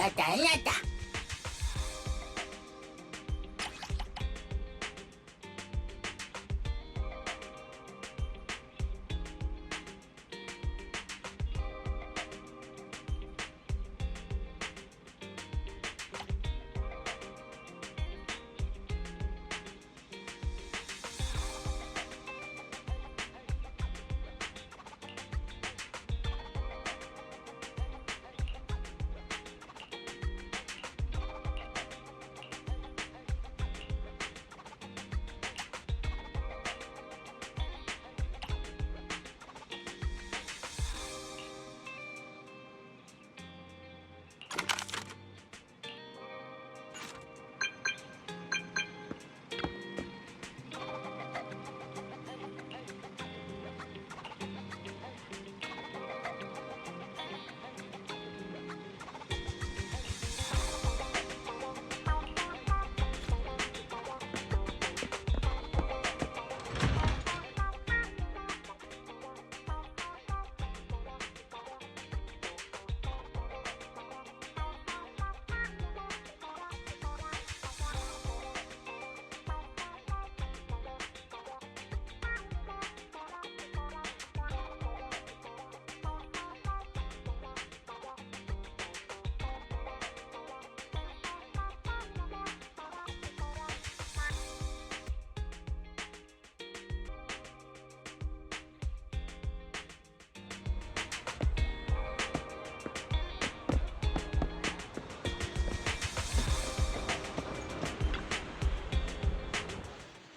Это.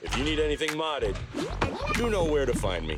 If you need anything modded, you know where to find me.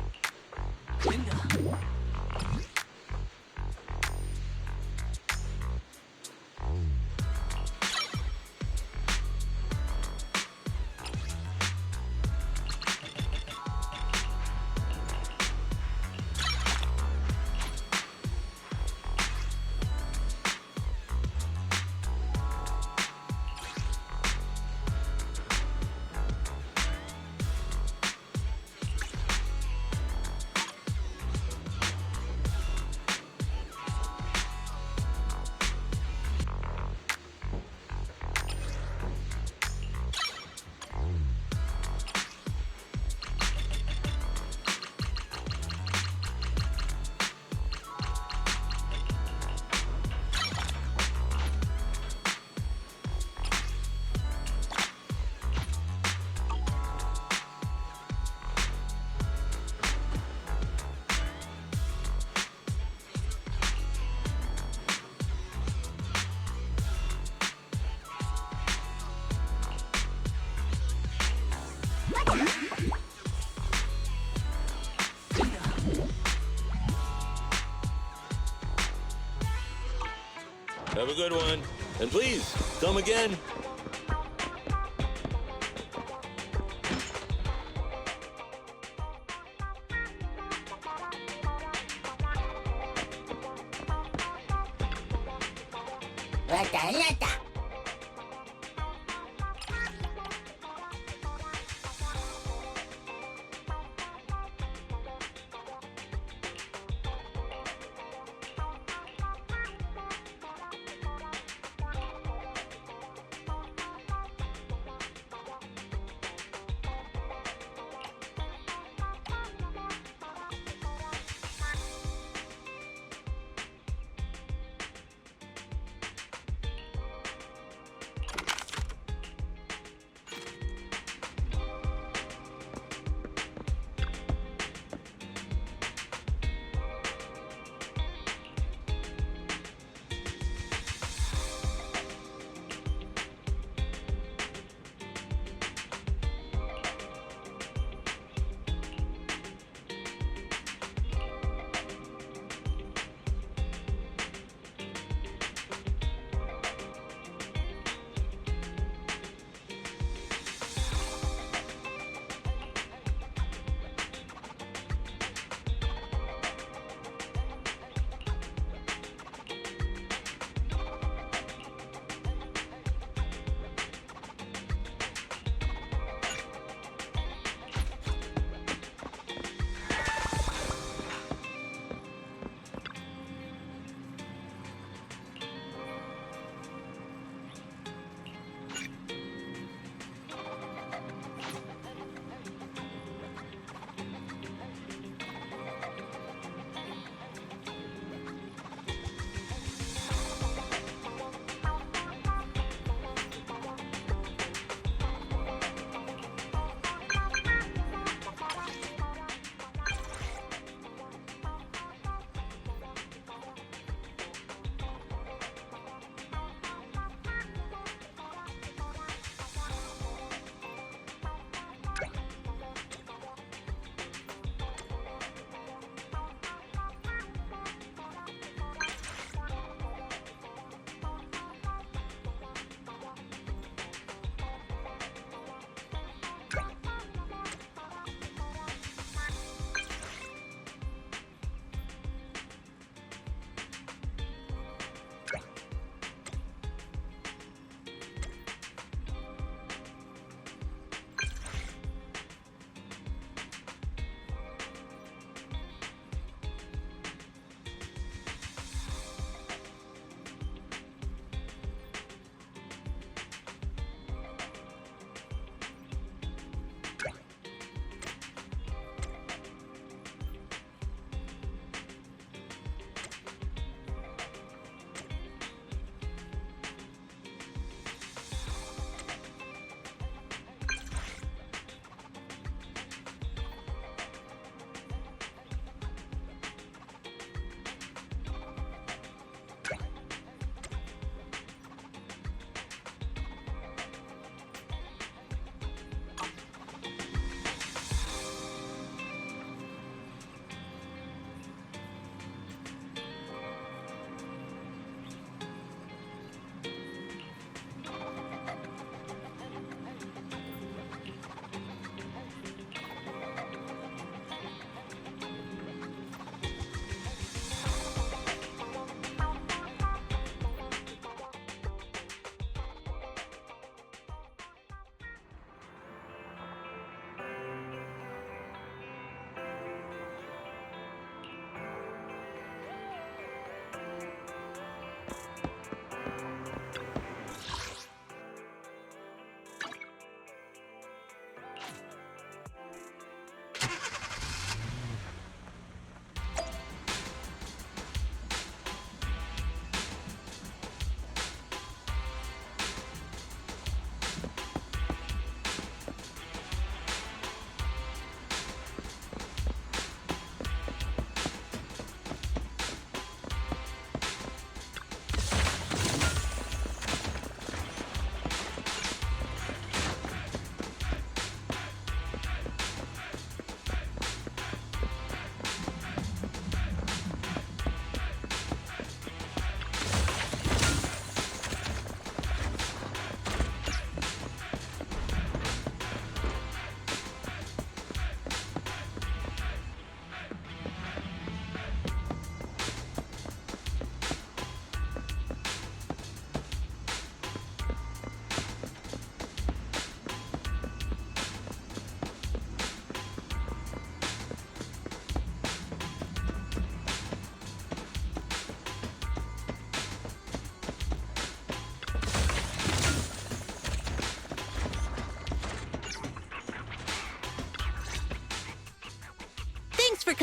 Have a good one. And please, come again. Это.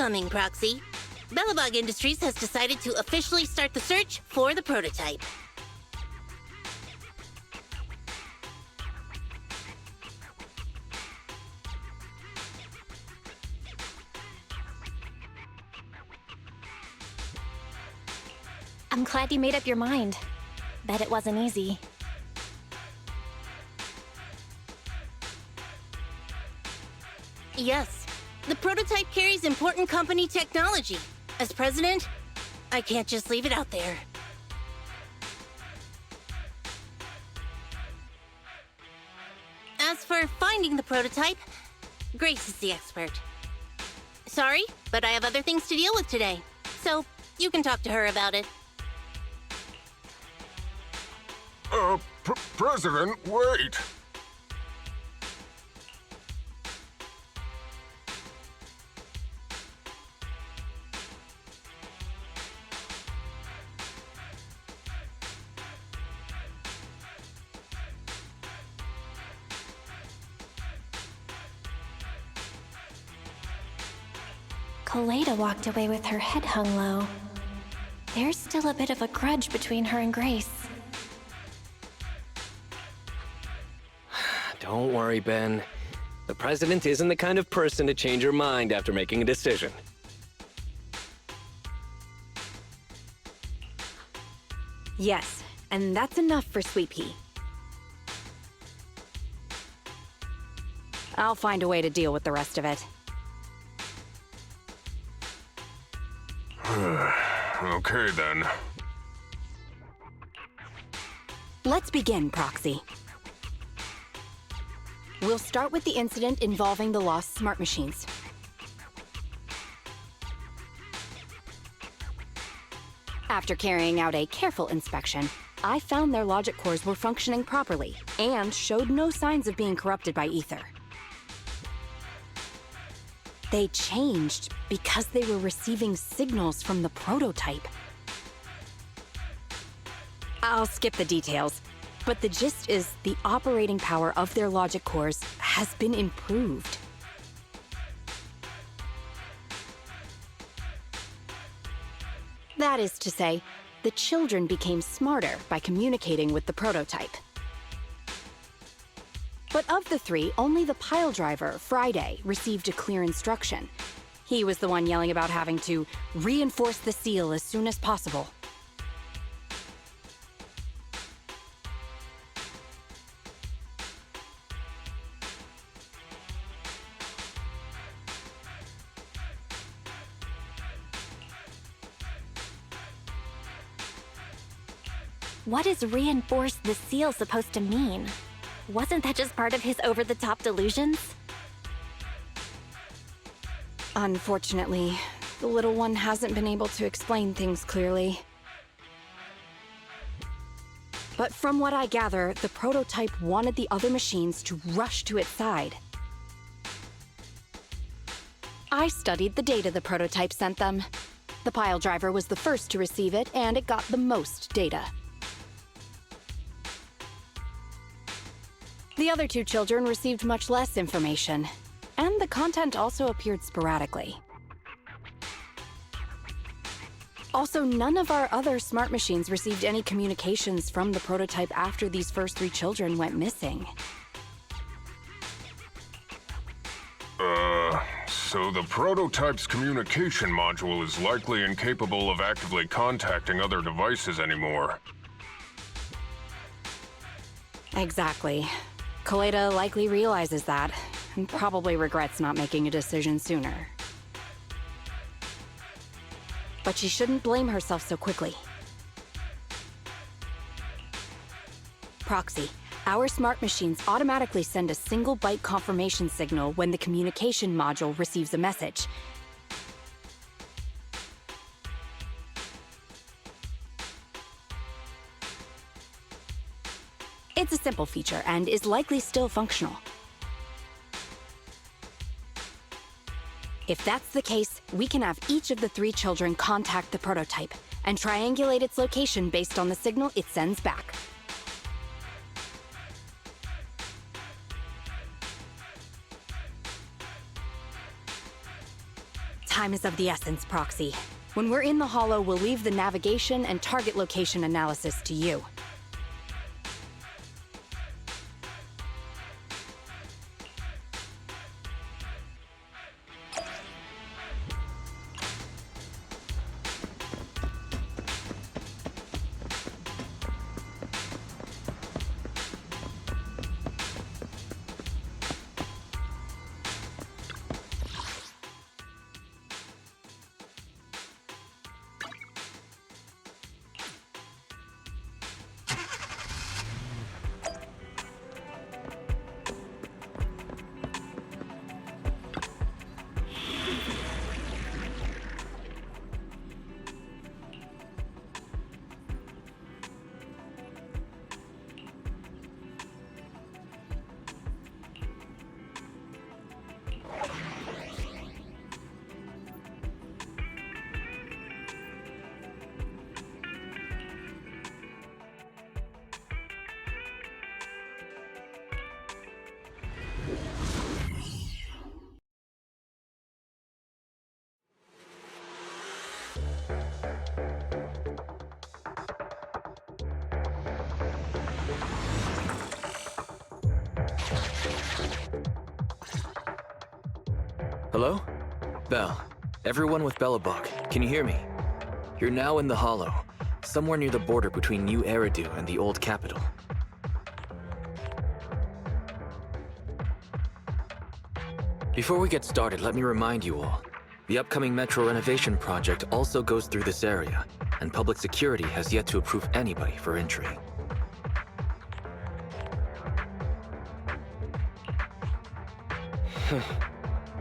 coming, Proxy. Bellabog Industries has decided to officially start the search for the prototype. I'm glad you made up your mind. Bet it wasn't easy. Yes, the prototype carries important company technology. As president, I can't just leave it out there. As for finding the prototype, Grace is the expert. Sorry, but I have other things to deal with today, so you can talk to her about it. President, wait! Kaleda walked away with her head hung low. There's still a bit of a grudge between her and Grace. Don't worry, Ben. The president isn't the kind of person to change her mind after making a decision. Yes, and that's enough for Sweet Pea. I'll find a way to deal with the rest of it. Okay, then. Let's begin, Proxy. We'll start with the incident involving the lost smart machines. After carrying out a careful inspection, I found their logic cores were functioning properly and showed no signs of being corrupted by ether. They changed because they were receiving signals from the prototype. I'll skip the details, but the gist is the operating power of their logic cores has been improved. That is to say, the children became smarter by communicating with the prototype. But of the three, only the pile driver, Friday, received a clear instruction. He was the one yelling about having to reinforce the seal as soon as possible. What is reinforce the seal supposed to mean? Wasn't that just part of his over-the-top delusions? Unfortunately, the little one hasn't been able to explain things clearly. But from what I gather, the prototype wanted the other machines to rush to its side. I studied the data the prototype sent them. The pile driver was the first to receive it, and it got the most data. The other two children received much less information, and the content also appeared sporadically. Also, none of our other smart machines received any communications from the prototype after these first three children went missing. So the prototype's communication module is likely incapable of actively contacting other devices anymore. Exactly. Kaleda likely realizes that, and probably regrets not making a decision sooner. But she shouldn't blame herself so quickly. Proxy, our smart machines automatically send a single byte confirmation signal when the communication module receives a message. It's a simple feature and is likely still functional. If that's the case, we can have each of the three children contact the prototype and triangulate its location based on the signal it sends back. Time is of the essence, Proxy. When we're in the Hollow, we'll leave the navigation and target location analysis to you. Hello? Belle. Everyone with Bellabog, can you hear me? You're now in the Hollow, somewhere near the border between New Eridu and the old capital. Before we get started, let me remind you all, the upcoming metro renovation project also goes through this area, and public security has yet to approve anybody for entry.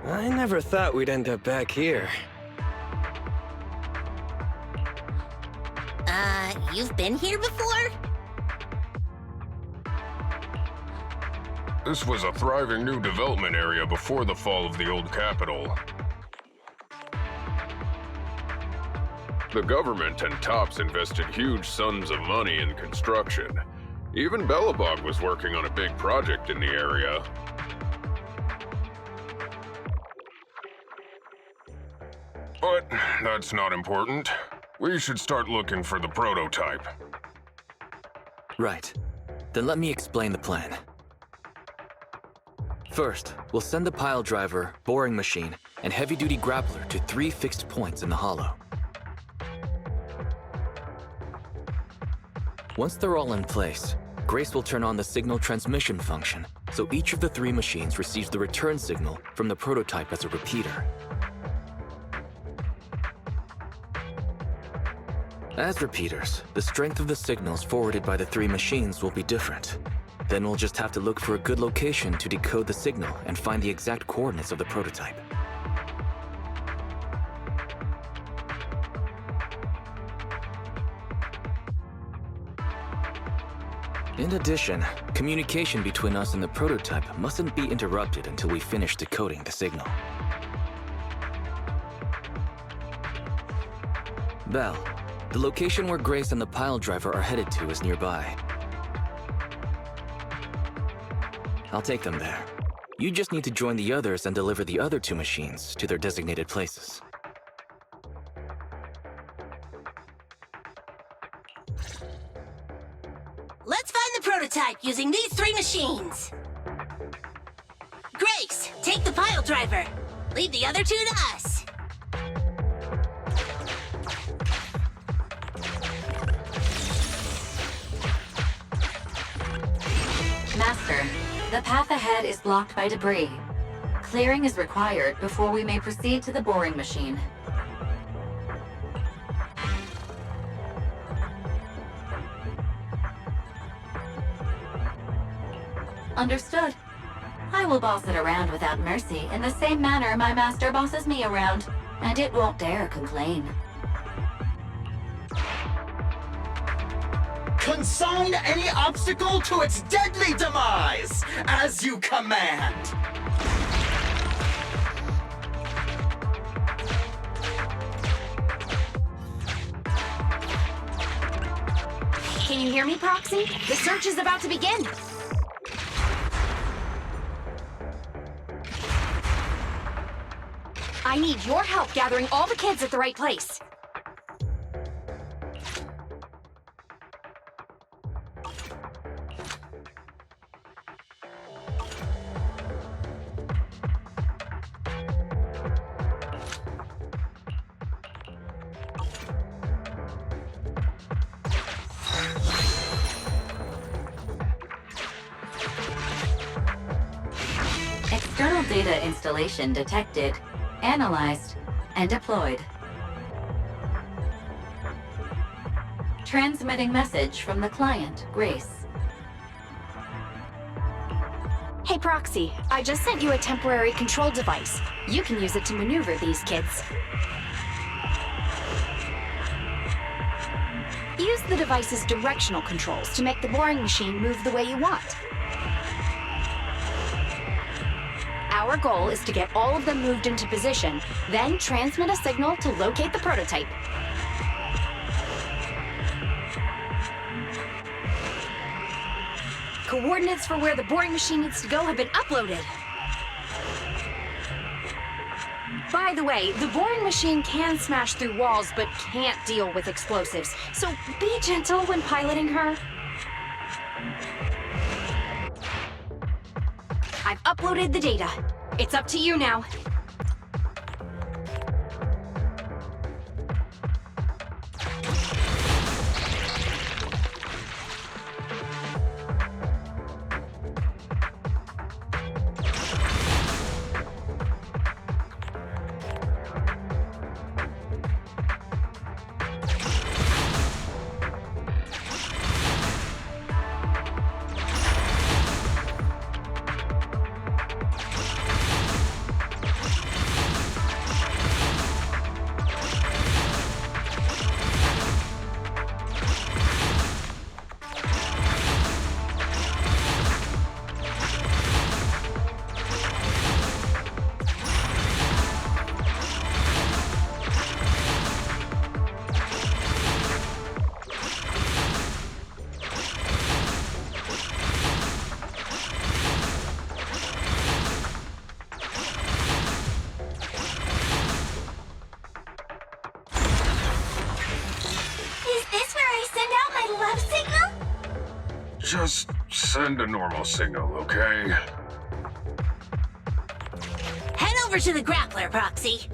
I never thought we'd end up back here. You've been here before? This was a thriving new development area before the fall of the old capital. The government and Tops invested huge sums of money in construction. Even Bellabog was working on a big project in the area. But that's not important. We should start looking for the prototype. Right. Then let me explain the plan. First, we'll send the pile driver, boring machine, and heavy-duty grappler to 3 fixed points in the Hollow. Once they're all in place, Grace will turn on the signal transmission function, so each of the 3 machines receives the return signal from the prototype as a repeater. As repeaters, the strength of the signals forwarded by the 3 machines will be different. Then we'll just have to look for a good location to decode the signal and find the exact coordinates of the prototype. In addition, communication between us and the prototype mustn't be interrupted until we finish decoding the signal. Belle, the location where Grace and the pile driver are headed to is nearby. I'll take them there. You just need to join the others and deliver the other 2 machines to their designated places. Let's find the prototype using these 3 machines. Grace, take the pile driver. Leave the other 2 to us. Master, the path ahead is blocked by debris. Clearing is required before we may proceed to the boring machine. Understood. I will boss it around without mercy in the same manner my master bosses me around, and it won't dare complain. Consign any obstacle to its deadly demise, as you command. Can you hear me, Proxy? The search is about to begin. I need your help gathering all the kids at the right place. External data installation detected, analyzed, and deployed. Transmitting message from the client, Grace. Hey Proxy, I just sent you a temporary control device. You can use it to maneuver these kids. Use the device's directional controls to make the boring machine move the way you want. Our goal is to get all of them moved into position, then transmit a signal to locate the prototype. Coordinates for where the boring machine needs to go have been uploaded. By the way, the boring machine can smash through walls, but can't deal with explosives, so be gentle when piloting her. I've uploaded the data. It's up to you now. Just send a normal signal, okay? Head over to the grappler, Proxy.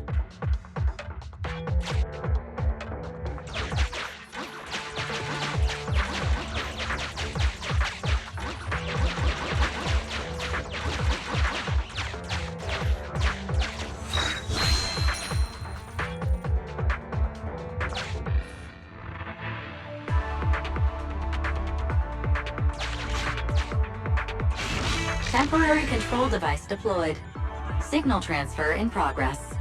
Temporary control device deployed. Signal transfer in progress.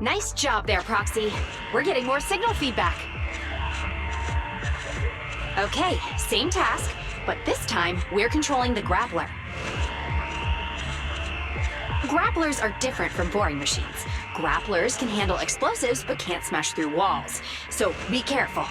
Nice job there, Proxy. We're getting more signal feedback. Okay, same task, but this time we're controlling the grappler. Grapplers are different from boring machines. Grapplers can handle explosives but can't smash through walls, so be careful.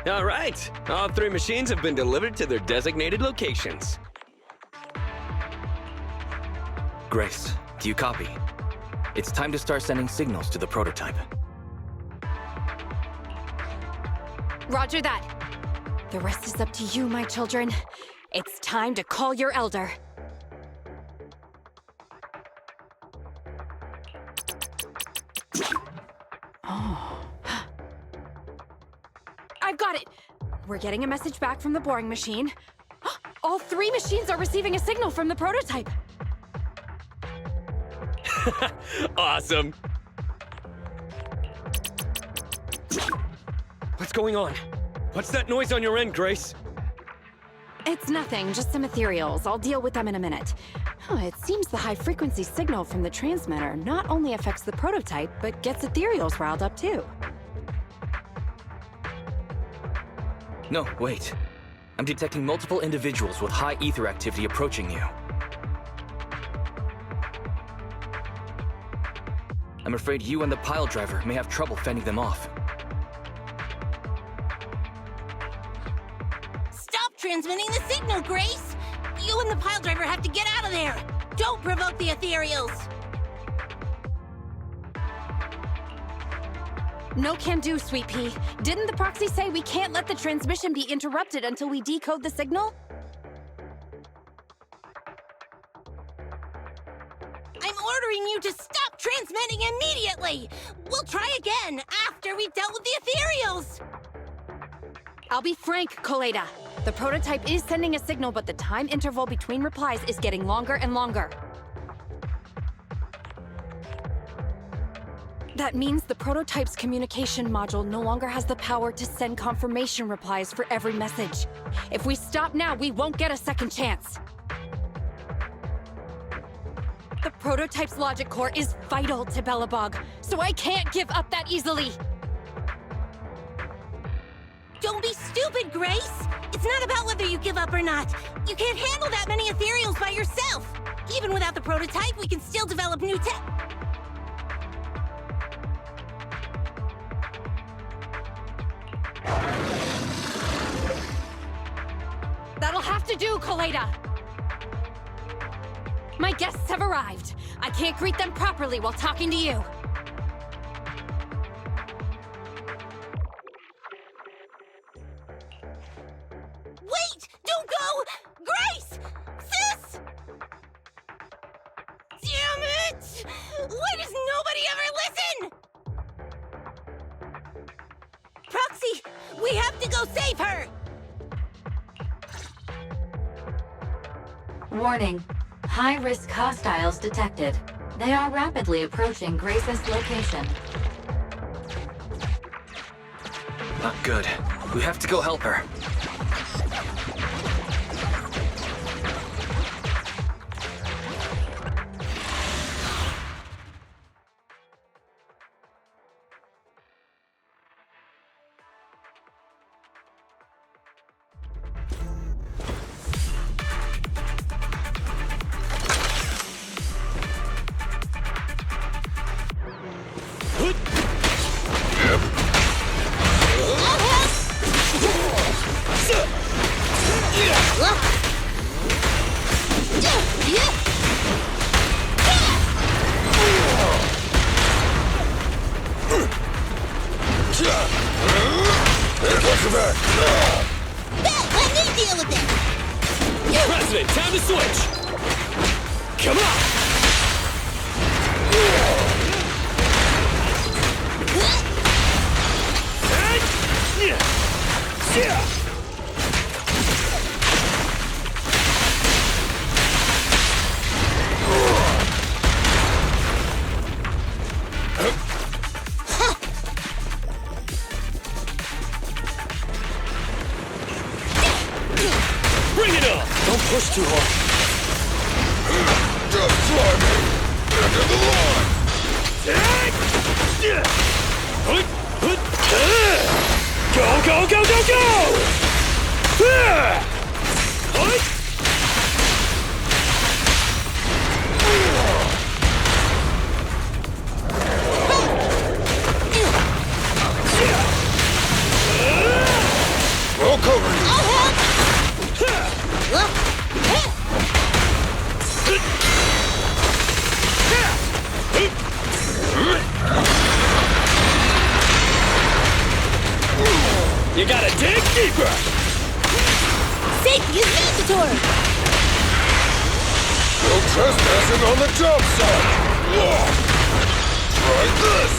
All right, all three machines have been delivered to their designated locations. Grace, do you copy? It's time to start sending signals to the prototype. Roger that. The rest is up to you, my children. It's time to call your elder. Oh. I've got it! We're getting a message back from the boring machine. All 3 machines are receiving a signal from the prototype. Awesome. What's going on? What's that noise on your end, Grace? It's nothing, just some ethereals. I'll deal with them in a minute. It seems the high-frequency signal from the transmitter not only affects the prototype, but gets ethereals riled up too. No, wait. I'm detecting multiple individuals with high ether activity approaching you. I'm afraid you and the pile driver may have trouble fending them off. Stop transmitting the signal, Grace! You and the pile driver have to get out of there! Don't provoke the ethereals! No can do, Sweet Pea. Didn't the proxy say we can't let the transmission be interrupted until we decode the signal? I'm ordering you to stop transmitting immediately! We'll try again after we've dealt with the ethereals! I'll be frank, Coleda. The prototype is sending a signal, but the time interval between replies is getting longer and longer. That means the prototype's communication module no longer has the power to send confirmation replies for every message. If we stop now, we won't get a second chance. The prototype's logic core is vital to Belobog, so I can't give up that easily. Don't be stupid, Grace! It's not about whether you give up or not. You can't handle that many ethereals by yourself. Even without the prototype, we can still develop new tech. That'll have to do, Coleda! My guests have arrived. I can't greet them properly while talking to you. Wait! Don't go! Grace! Sis! Damn it! Why does nobody ever listen? Proxy, we have to go save her! Warning. High-risk hostiles detected. They are rapidly approaching Grace's location. Not good. We have to go help her. Let me deal with it! President, time to switch! Come on! Bring it on! Don't push too hard. Just try me! Into the line! Go, go, go, go, go! I'll cover you! I'll help! You gotta dig deeper! Safety is mandatory! No trespassing on the job site! Try this!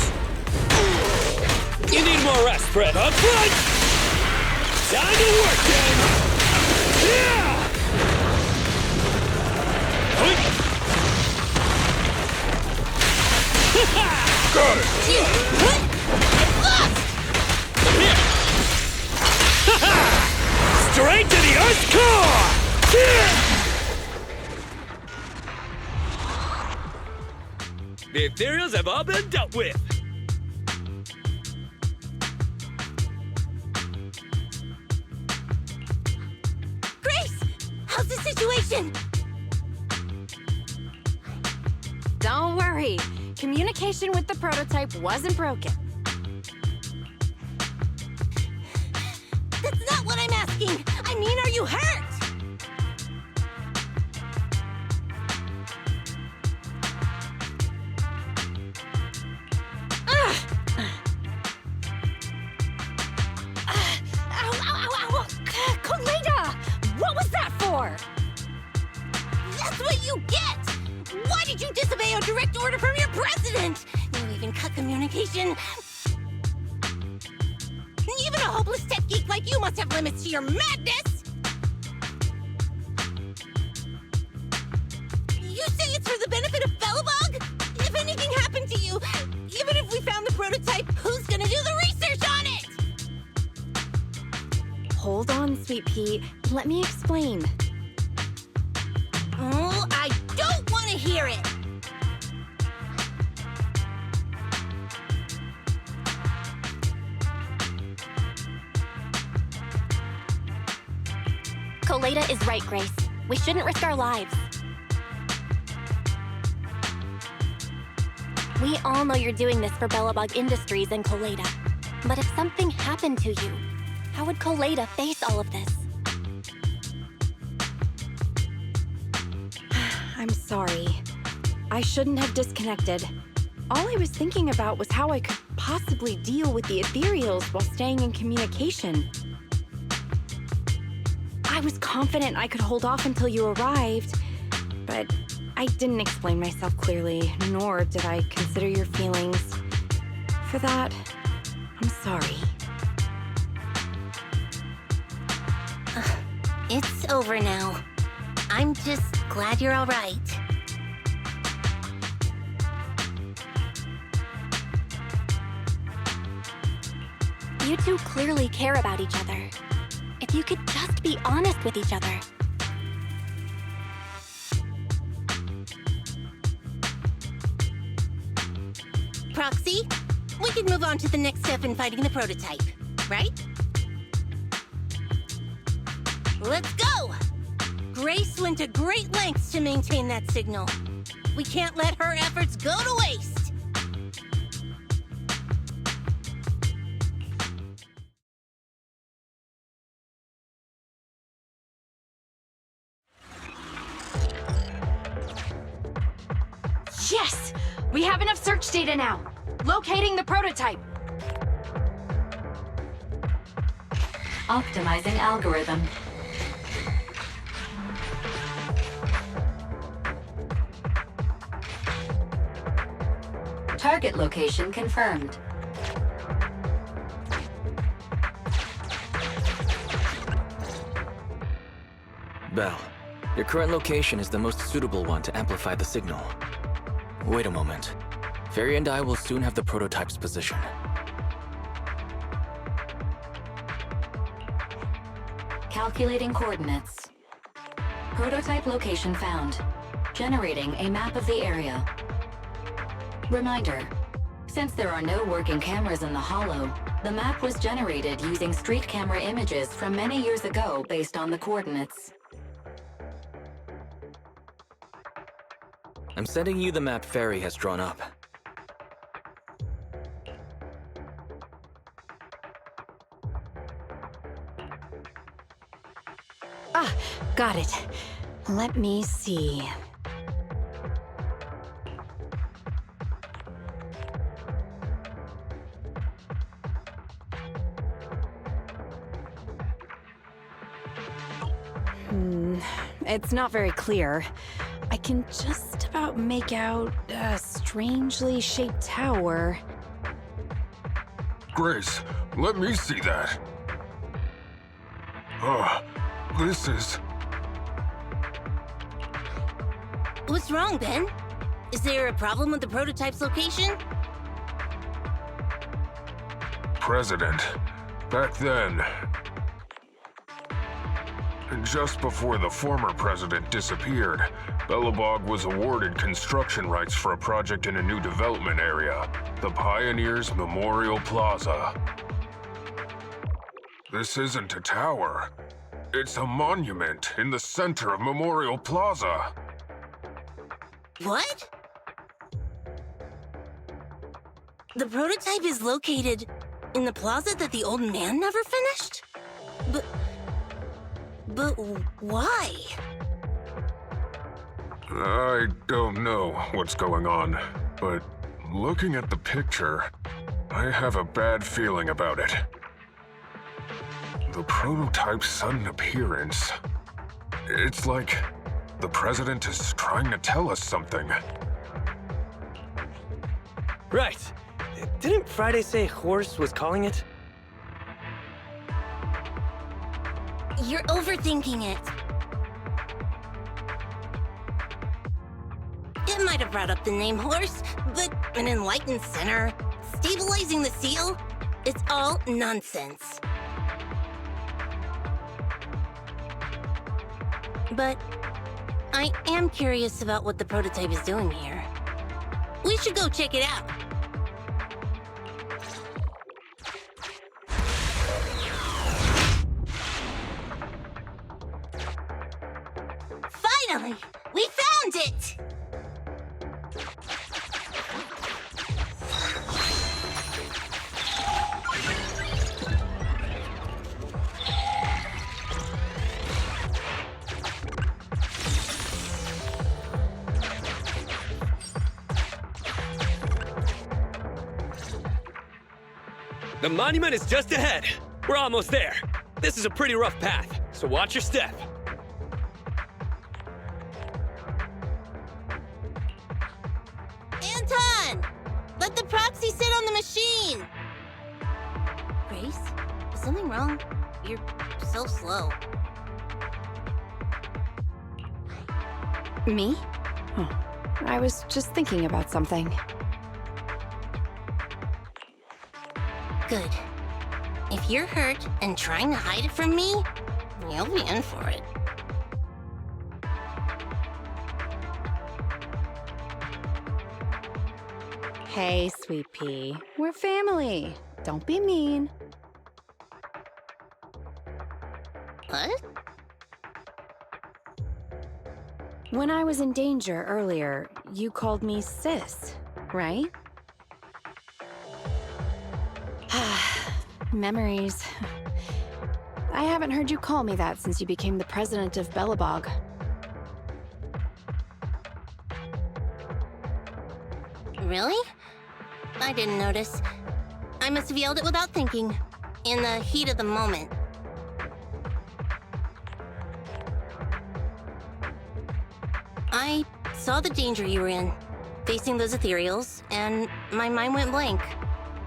You need more rest, Fred. Up front! Time to work, then! Yeah! Got it! Straight to the Earth's core! The ethereals have all been dealt with. Grace! How's the situation? Don't worry. Communication with the prototype wasn't broken. That's not what I'm asking! I mean, are you hurt? What was that for? That's what you get! Why did you disobey a direct order from your president? You even cut communication. Even a hopeless tech geek like you must have limits to your madness! You say it's for the benefit of Belobog? If anything happened to you, even if we found the prototype, who's gonna do the research on it? Hold on, Sweet Pea. Let me explain. Oh, I don't want to hear it! Coleta is right, Grace. We shouldn't risk our lives. We all know you're doing this for Belobog Industries and Coleta. But if something happened to you, how would Coleta face all of this? I'm sorry. I shouldn't have disconnected. All I was thinking about was how I could possibly deal with the ethereals while staying in communication. I was confident I could hold off until you arrived, but I didn't explain myself clearly, nor did I consider your feelings. For that, I'm sorry. It's over now. I'm just glad you're all right. You two clearly care about each other. If you could just be honest with each other. Proxy, we can move on to the next step in fighting the prototype, right? Let's go! Grace went to great lengths to maintain that signal. We can't let her efforts go to waste. Yes! We have enough search data now. Locating the prototype. Optimizing algorithm. Target location confirmed. Belle, your current location is the most suitable one to amplify the signal. Wait a moment. Fairy and I will soon have the prototype's position. Calculating coordinates. Prototype location found. Generating a map of the area. Reminder, since there are no working cameras in the hollow, the map was generated using street camera images from many years ago based on the coordinates. I'm sending you the map Fairy has drawn up. Ah, got it. Let me see. It's not very clear. I can just about make out a strangely shaped tower. Grace, let me see that. This is... What's wrong, Ben? Is there a problem with the prototype's location? President. Back then... Just before the former president disappeared, Belobog was awarded construction rights for a project in a new development area, the Pioneers Memorial Plaza. This isn't a tower. It's a monument in the center of Memorial Plaza. What? The prototype is located in the plaza that the old man never finished? But why? I don't know what's going on, but looking at the picture, I have a bad feeling about it. The prototype's sudden appearance. It's like the president is trying to tell us something. Right. Didn't Friday say horse was calling it? You're overthinking it. It might have brought up the name horse, but an enlightened center, stabilizing the seal, it's all nonsense. But I am curious about what the prototype is doing here. We should go check it out. Finally! We found it! The monument is just ahead. We're almost there. This is a pretty rough path, so watch your step. Anton! Let the proxy sit on the machine! Grace, is something wrong? You're so slow. Me? Oh, I was just thinking about something. Good. If you're hurt and trying to hide it from me, you'll be in for it. Hey, sweet pea. We're family. Don't be mean. What? When I was in danger earlier, you called me sis, right? Memories. I haven't heard you call me that since you became the president of Belobog. Really? I didn't notice. I must have yelled it without thinking, in the heat of the moment. I saw the danger you were in, facing those ethereals, and my mind went blank.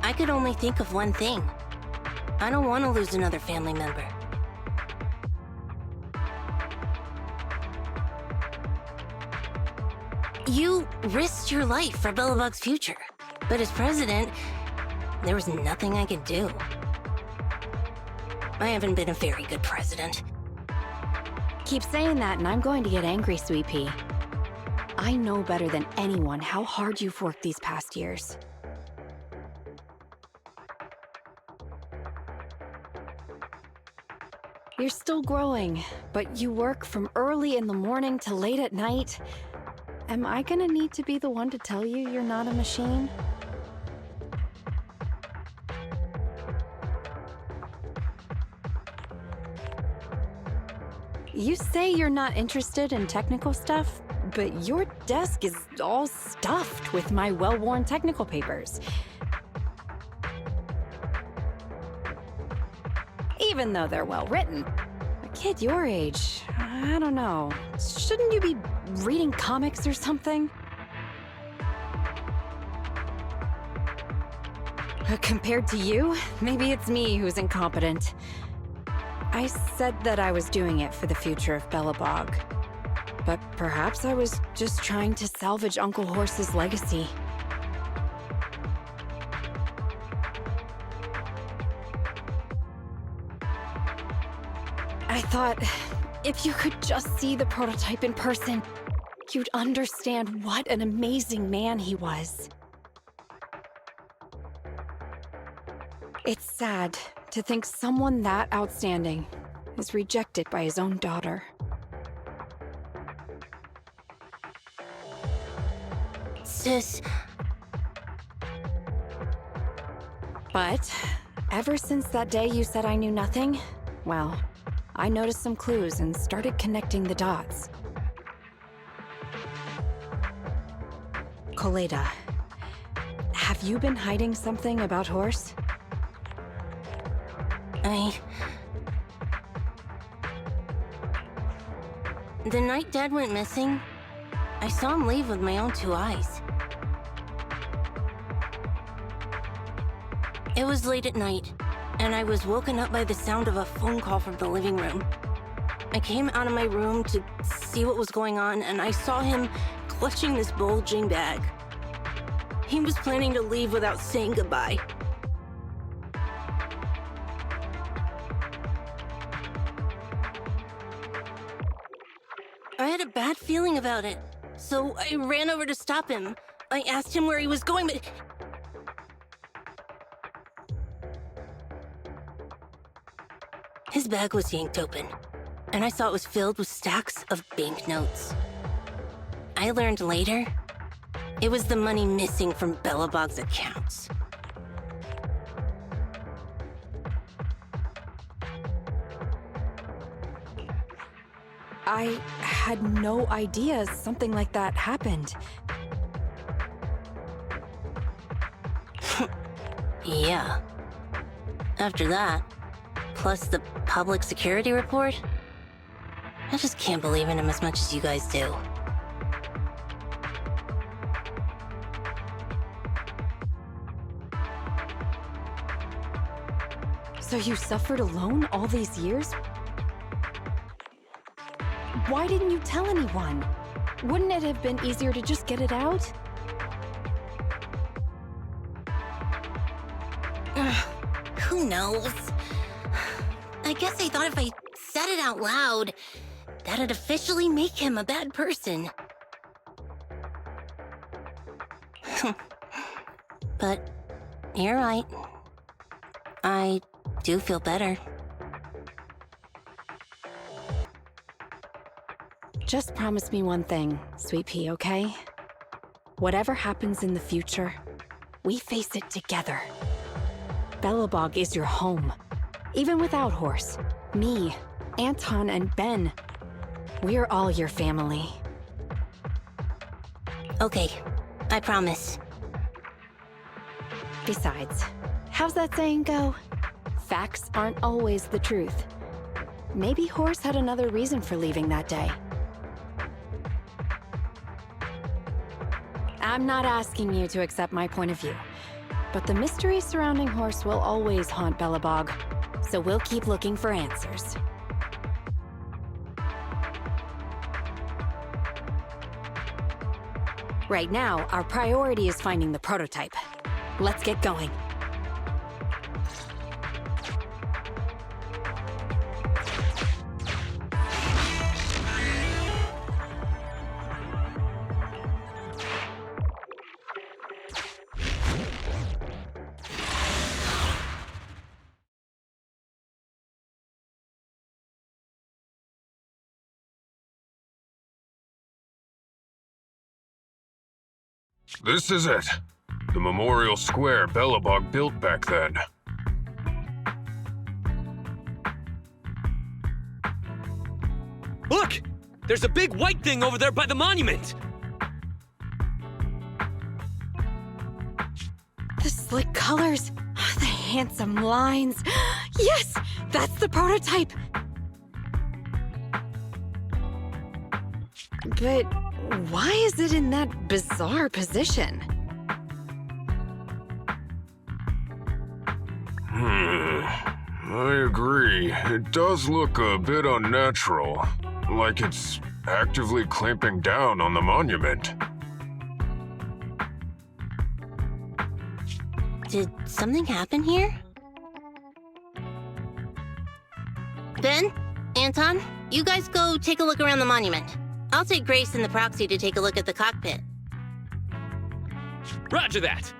I could only think of one thing. I don't want to lose another family member. You risked your life for Belobog's future, but as president, there was nothing I could do. I haven't been a very good president. Keep saying that and I'm going to get angry, sweet pea. I know better than anyone how hard you've worked these past years. You're still growing, but you work from early in the morning to late at night. Am I gonna need to be the one to tell you you're not a machine? You say you're not interested in technical stuff, but your desk is all stuffed with my well-worn technical papers. Even though they're well-written. A kid your age, I don't know. Shouldn't you be reading comics or something? Compared to you, maybe it's me who's incompetent. I said that I was doing it for the future of Belobog. But perhaps I was just trying to salvage Uncle Horse's legacy. I thought, if you could just see the prototype in person, you'd understand what an amazing man he was. It's sad to think someone that outstanding is rejected by his own daughter. Sis. But ever since that day you said I knew nothing, well, I noticed some clues and started connecting the dots. Koleda, have you been hiding something about Horse? The night Dad went missing, I saw him leave with my own 2 eyes. It was late at night, and I was woken up by the sound of a phone call from the living room. I came out of my room to see what was going on, and I saw him clutching this bulging bag. He was planning to leave without saying goodbye. I had a bad feeling about it, so I ran over to stop him. I asked him where he was going, but... His bag was yanked open, and I saw it was filled with stacks of banknotes. I learned later, it was the money missing from Belobog's accounts. I had no idea something like that happened. Yeah. After that, plus the public security report, I just can't believe in him as much as you guys do. So you suffered alone all these years? Why didn't you tell anyone? Wouldn't it have been easier to just get it out? Who knows? I guess I thought if I said it out loud, that'd officially make him a bad person. But you're right. I do feel better. Just promise me one thing, Sweet Pea, okay? Whatever happens in the future, we face it together. Belobog is your home. Even without Horse, me, Anton, and Ben, we're all your family. Okay, I promise. Besides, how's that saying go? Facts aren't always the truth. Maybe Horse had another reason for leaving that day. I'm not asking you to accept my point of view, but the mystery surrounding Horse will always haunt Belobog, so we'll keep looking for answers. Right now, our priority is finding the prototype. Let's get going. This is it. The memorial square Belobog built back then. Look! There's a big white thing over there by the monument! The slick colors, the handsome lines. Yes, that's the prototype. But why is it in that bizarre position? I agree. It does look a bit unnatural, like it's actively clamping down on the monument. Did something happen here? Ben? Anton? You guys go take a look around the monument. I'll take Grace and the proxy to take a look at the cockpit. Roger that.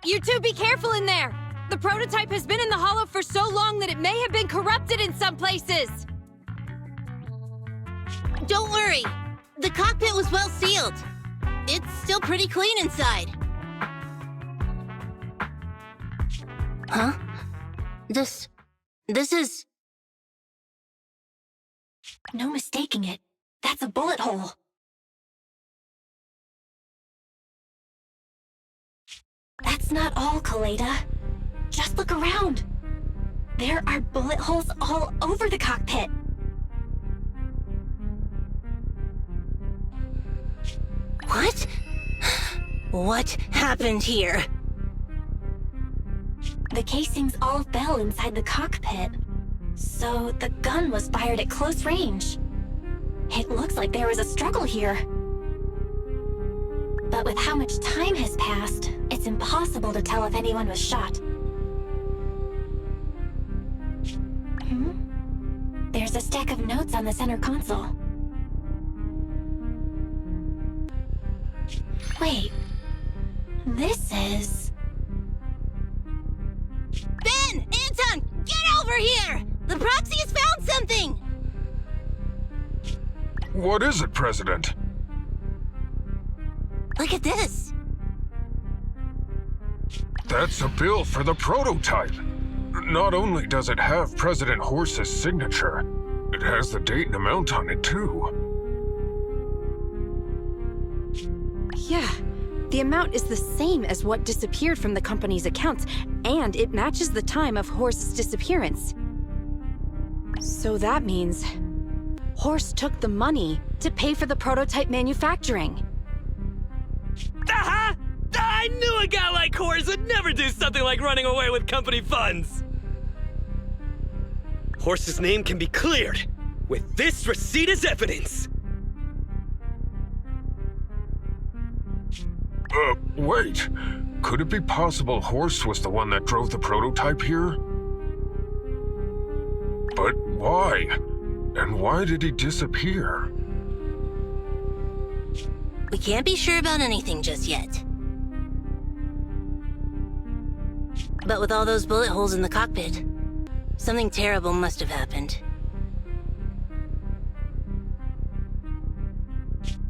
You two be careful in there! The prototype has been in the hollow for so long that it may have been corrupted in some places! Don't worry! The cockpit was well sealed. It's still pretty clean inside. Huh? This is... No mistaking it. That's a bullet hole. That's not all, Kaleda. Just look around. There are bullet holes all over the cockpit. What? What happened here? The casings all fell inside the cockpit. So the gun was fired at close range. It looks like there was a struggle here. But with how much time has passed, it's impossible to tell if anyone was shot. There's a stack of notes on the center console. Wait. This is... Ben! Anton! Get over here! The proxy has found something! What is it, President? Look at this! That's a bill for the prototype. Not only does it have President Horse's signature, it has the date and amount on it, too. Yeah, the amount is the same as what disappeared from the company's accounts, and it matches the time of Horse's disappearance. So that means Horse took the money to pay for the prototype manufacturing. Aha! I knew a guy like Horse would never do something like running away with company funds! Horse's name can be cleared with this receipt as evidence. Wait. Could it be possible Horse was the one that drove the prototype here? But why? And why did he disappear? We can't be sure about anything just yet. But with all those bullet holes in the cockpit, something terrible must have happened.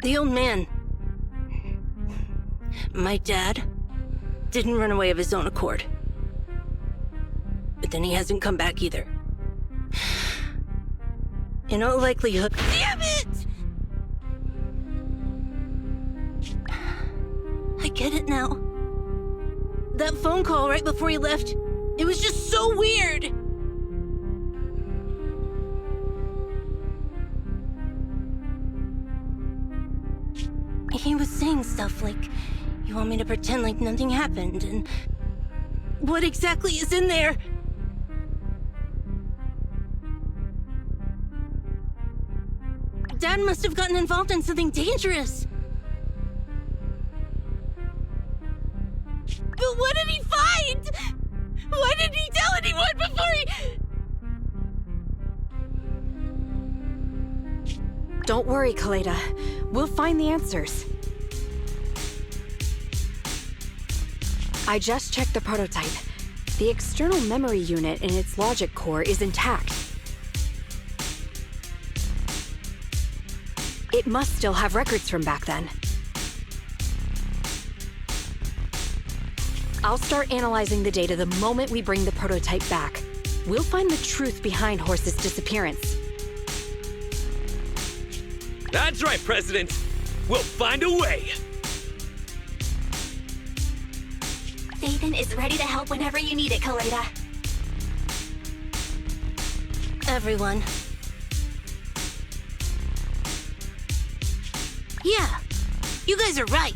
The old man, my dad, didn't run away of his own accord. But then he hasn't come back either. In all likelihood... Damn it! I get it now. That phone call right before he left, it was just so weird! He was saying stuff like, you want me to pretend like nothing happened, and... What exactly is in there? Dad must have gotten involved in something dangerous. But what did he find? Why didn't he tell anyone before he... Don't worry, Kaleda. We'll find the answers. I just checked the prototype. The external memory unit in its logic core is intact. It must still have records from back then. I'll start analyzing the data the moment we bring the prototype back. We'll find the truth behind Horse's disappearance. That's right, President. We'll find a way. Nathan is ready to help whenever you need it, Kaleda. Everyone. Yeah, you guys are right.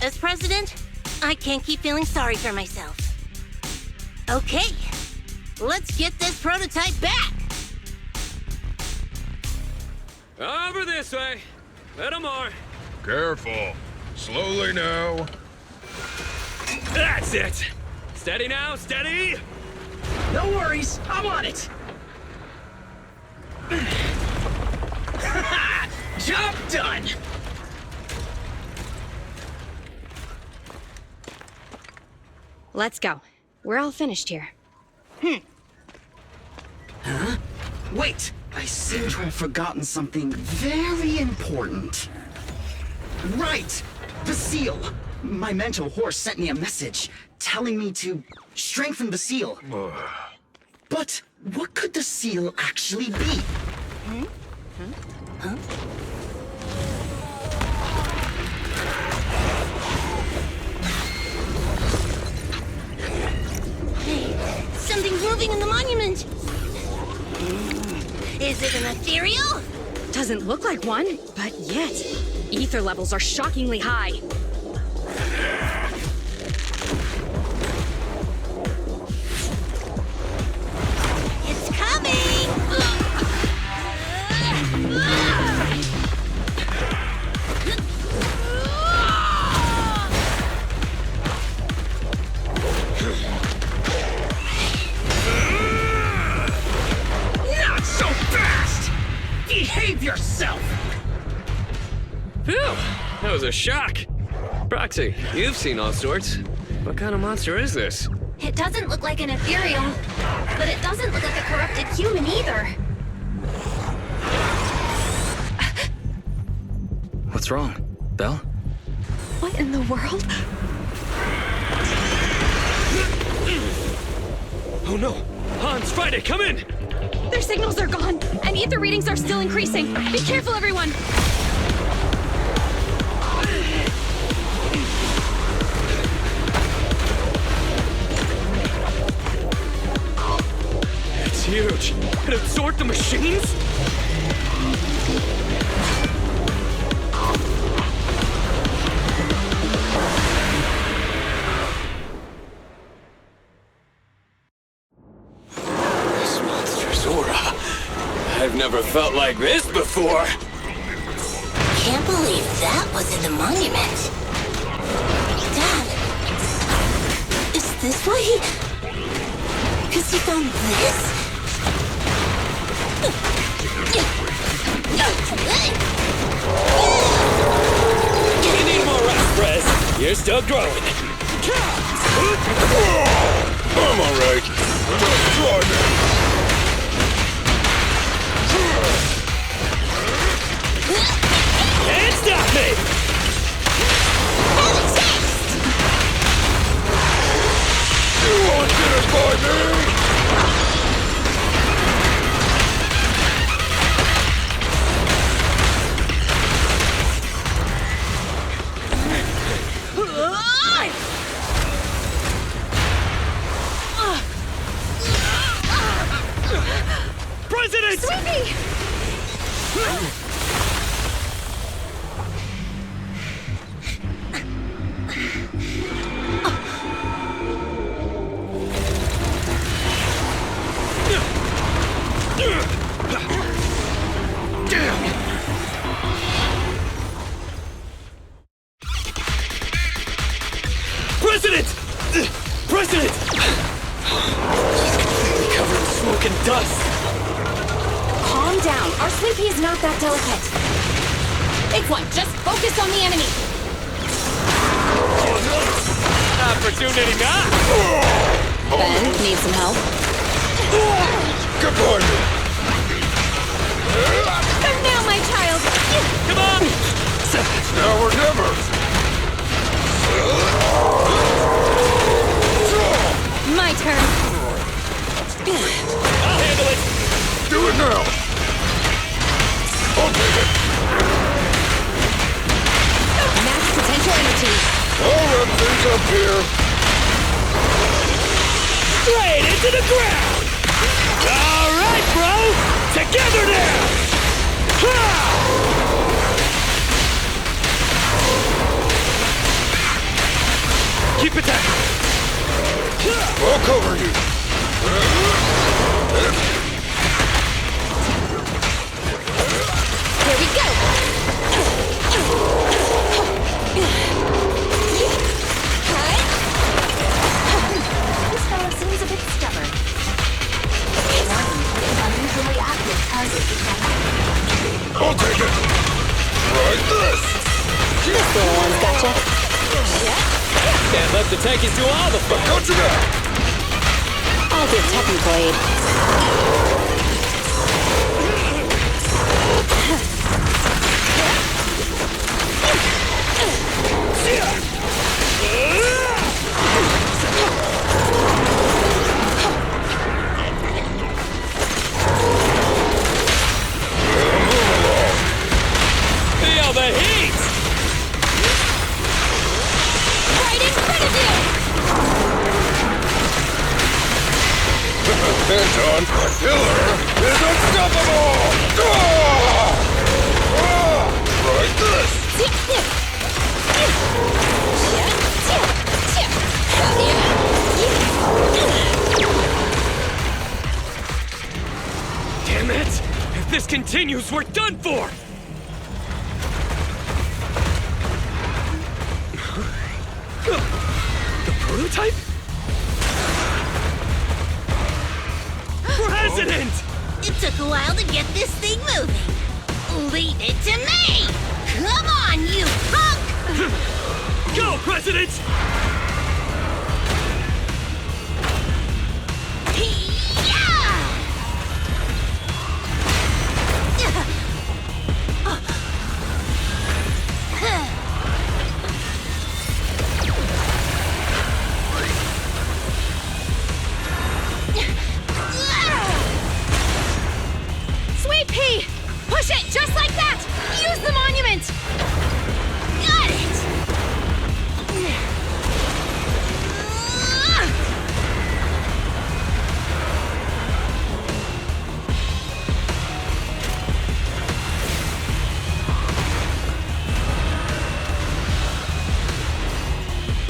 As president, I can't keep feeling sorry for myself. Okay, let's get this prototype back! Over this way. Little more. Careful. Slowly now. That's it. Steady now, steady. No worries, I'm on it. Job done. Let's go. We're all finished here. Huh? Wait, I seem to have forgotten something very important. Right, the seal. My mental horse sent me a message telling me to strengthen the seal. But what could the seal actually be? Hey, something's moving in the monument! Is it an ethereal? Doesn't look like one, but yet, ether levels are shockingly high. It's coming! Not so fast! Behave yourself! Phew, that was a shock. Proxy, you've seen all sorts. What kind of monster is this? It doesn't look like an ethereal, but it doesn't look like a corrupted human either. What's wrong? Belle? What in the world? Oh no! Hans, Friday, come in! Their signals are gone, and ether readings are still increasing. Be careful, everyone! It's huge. It absorbed the machines? This monster's aura. I've never felt like this before. Can't believe that was in the monument. Dad, is this why he... Because he found this? You need more rest, Prez. You're still growing. I'm alright. Just try me. Can't stop me! You won't get us by me! President! Sweetie! President! President! She's completely covered in smoke and dust. Calm down. Our sleepy is not that delicate. Big one, just focus on the enemy. Opportunity not. Ben, need some help? Goodbye. And now, my child. Come on! Now or never. My turn. I'll handle it. Do it now. I'll take it. Max potential energy. I'll wrap things up here. Straight into the ground. All right, bro. Together now. Ha! Keep attacking. I'll cover you. Here we go! This fellow seems a bit stubborn. Unusually active target detected. I'll take it. Right this. This little one's gotcha. Can't let the tankies do all the fun. Got you now. I'll get technical aid. Feel the heat! Right in front of you! Hands on. The killer is unstoppable. Right this. Damn it! If this continues, we're done for! The prototype? President! It took a while to get this thing moving. Leave it to me! Come on, you punk! Go, President! Sweet pea! Push it just like that! Use the monument! Got it!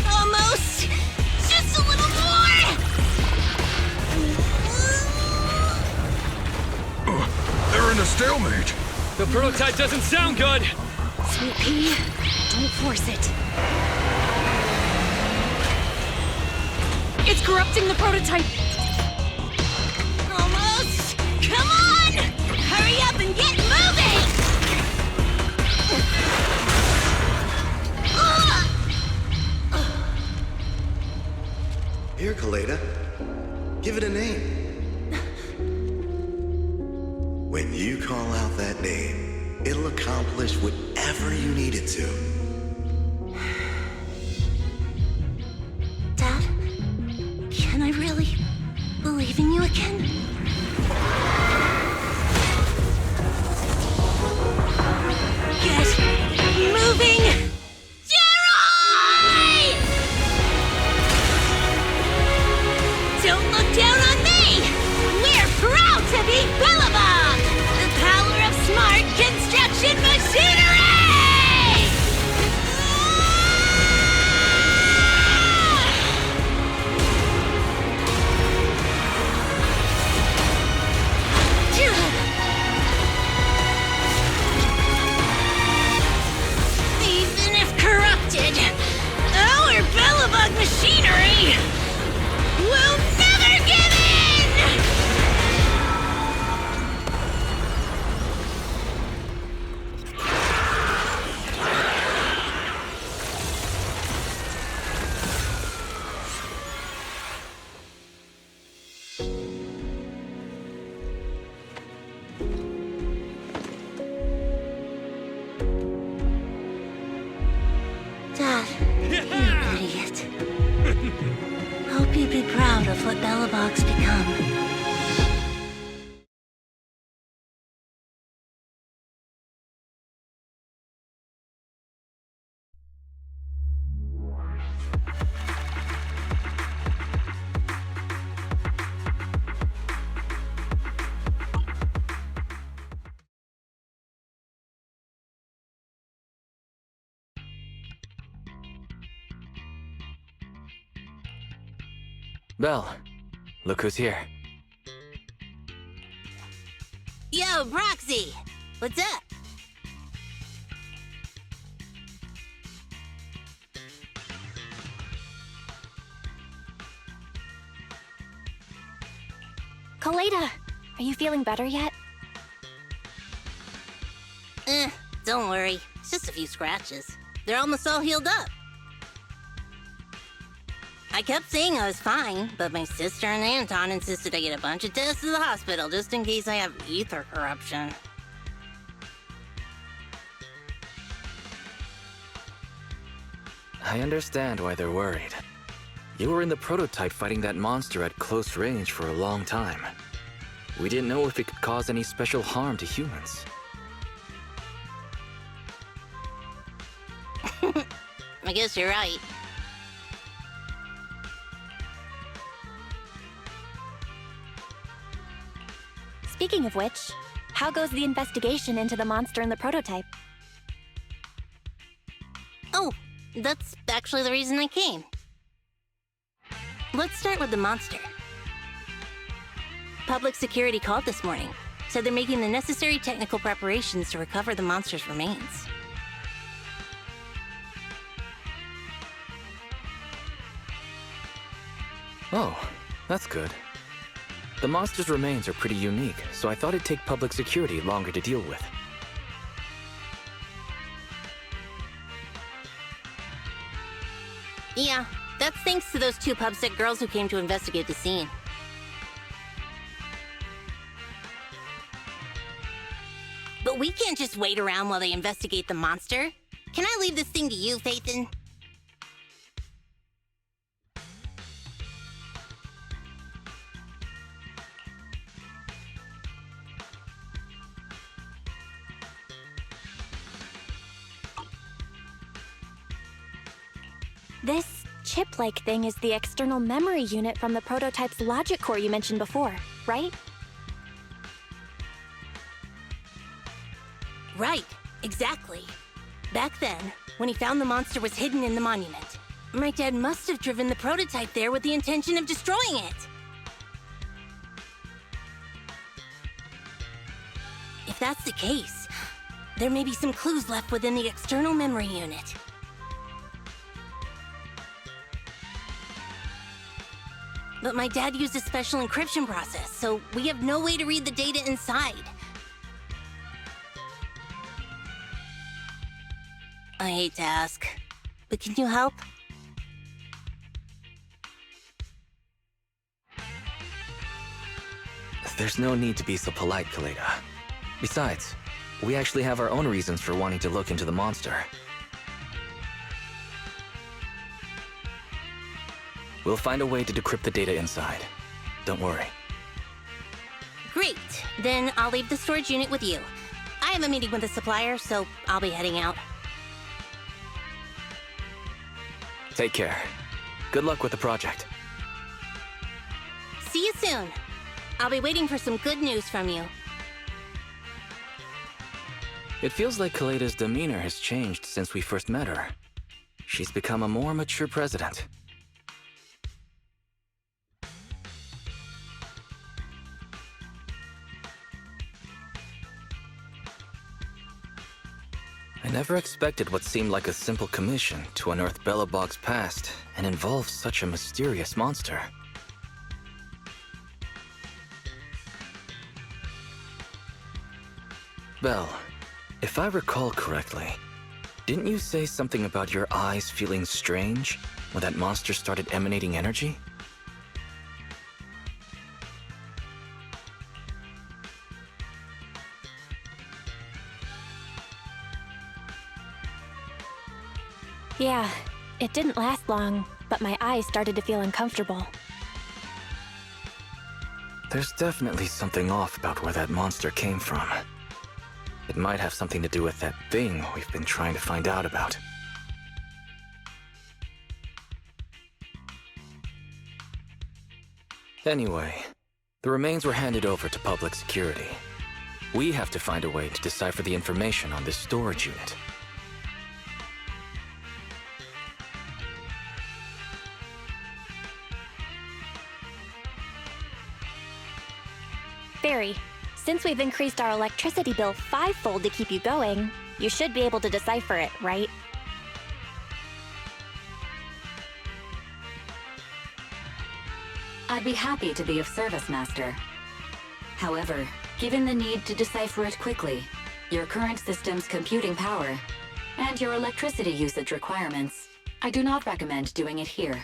Almost! Just a little more! They're in a stalemate. The prototype doesn't sound good! Sweet pea, don't force it. It's corrupting the prototype. Almost! Come on! Hurry up and get moving! Here, Kaleda. Give it a name. When you call out that name, it'll accomplish whatever you need it to. Dad, can I really believe in you again? Get moving! Jerry! Don't look down on me! We're proud to be Billabong! The power of smart construction machinery! Belle, look who's here. Yo, Proxy! What's up? Kaleda, are you feeling better yet? Don't worry. It's just a few scratches. They're almost all healed up. I kept saying I was fine, but my sister and Anton insisted I get a bunch of tests at the hospital just in case I have ether corruption. I understand why they're worried. You were in the prototype fighting that monster at close range for a long time. We didn't know if it could cause any special harm to humans. I guess you're right. Speaking of which, how goes the investigation into the monster in the prototype? Oh, that's actually the reason I came. Let's start with the monster. Public security called this morning. Said they're making the necessary technical preparations to recover the monster's remains. Oh, that's good. The monster's remains are pretty unique, so I thought it'd take public security longer to deal with. Yeah, that's thanks to those two pubsec girls who came to investigate the scene. But we can't just wait around while they investigate the monster. Can I leave this thing to you, Phaethon? This chip-like thing is the external memory unit from the prototype's logic core you mentioned before, right? Right, exactly. Back then, when he found the monster was hidden in the monument, my dad must have driven the prototype there with the intention of destroying it. If that's the case, there may be some clues left within the external memory unit. But my dad used a special encryption process, so we have no way to read the data inside. I hate to ask, but can you help? There's no need to be so polite, Kaleda. Besides, we actually have our own reasons for wanting to look into the monster. We'll find a way to decrypt the data inside. Don't worry. Great. Then I'll leave the storage unit with you. I have a meeting with the supplier, so I'll be heading out. Take care. Good luck with the project. See you soon. I'll be waiting for some good news from you. It feels like Kaleda's demeanor has changed since we first met her. She's become a more mature president. I never expected what seemed like a simple commission to unearth Belobog's past and involve such a mysterious monster. Belle, if I recall correctly, didn't you say something about your eyes feeling strange when that monster started emanating energy? Yeah, it didn't last long, but my eyes started to feel uncomfortable. There's definitely something off about where that monster came from. It might have something to do with that thing we've been trying to find out about. Anyway, the remains were handed over to public security. We have to find a way to decipher the information on this storage unit. worry. Since we've increased our electricity bill 5-fold to keep you going, you should be able to decipher it, right? I'd be happy to be of service, Master. However, given the need to decipher it quickly, your current system's computing power, and your electricity usage requirements, I do not recommend doing it here.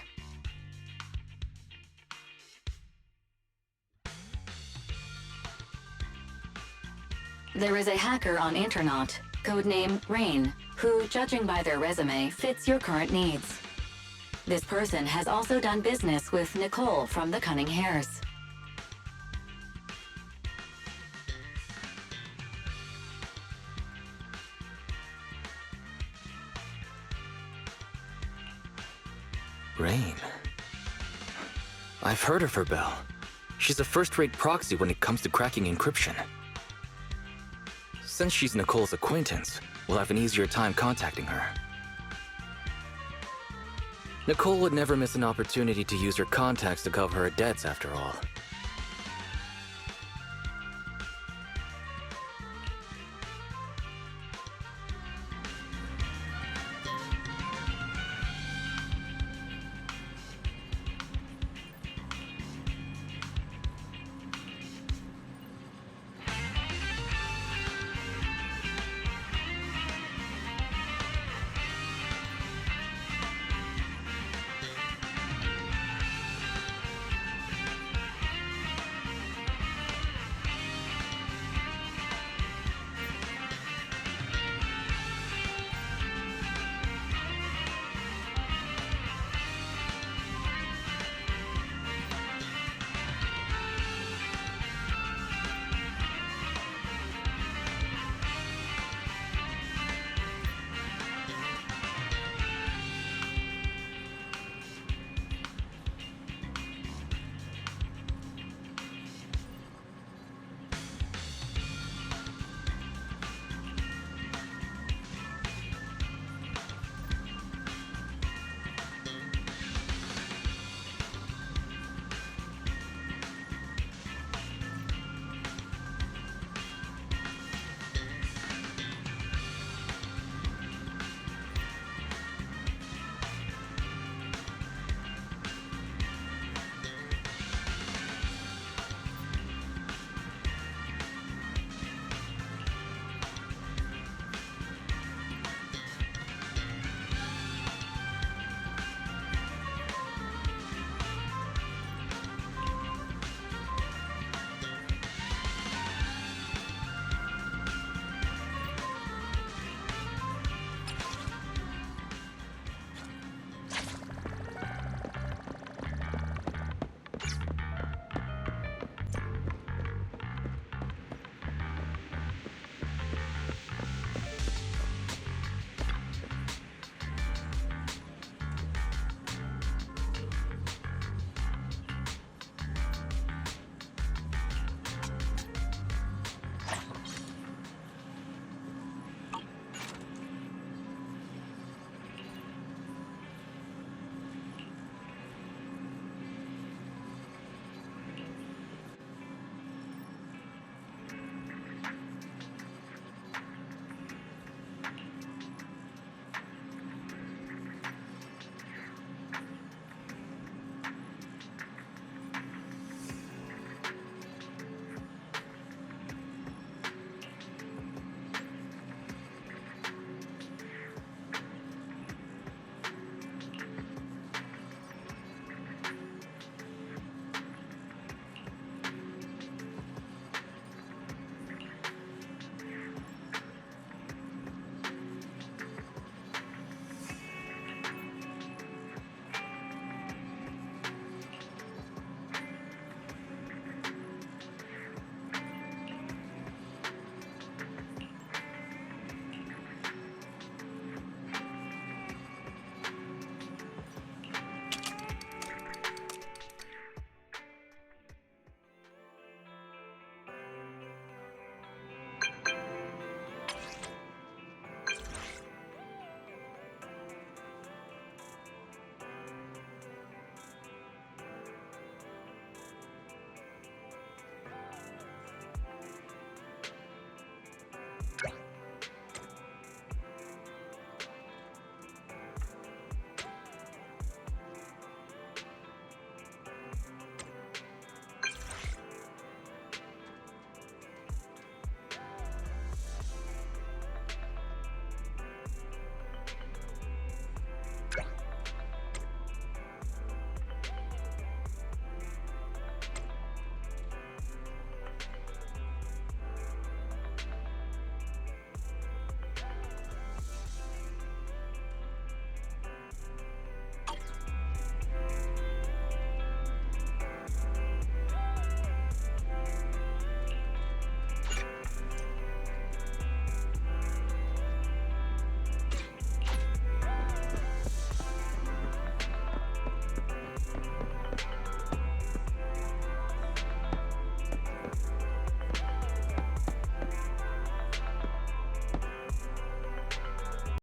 There is a hacker on Internaut, codename Rain, who, judging by their resume, fits your current needs. This person has also done business with Nicole from the Cunning Hares. Rain. I've heard of her, Belle. She's a first-rate proxy when it comes to cracking encryption. Since she's Nicole's acquaintance, we'll have an easier time contacting her. Nicole would never miss an opportunity to use her contacts to cover her debts, after all.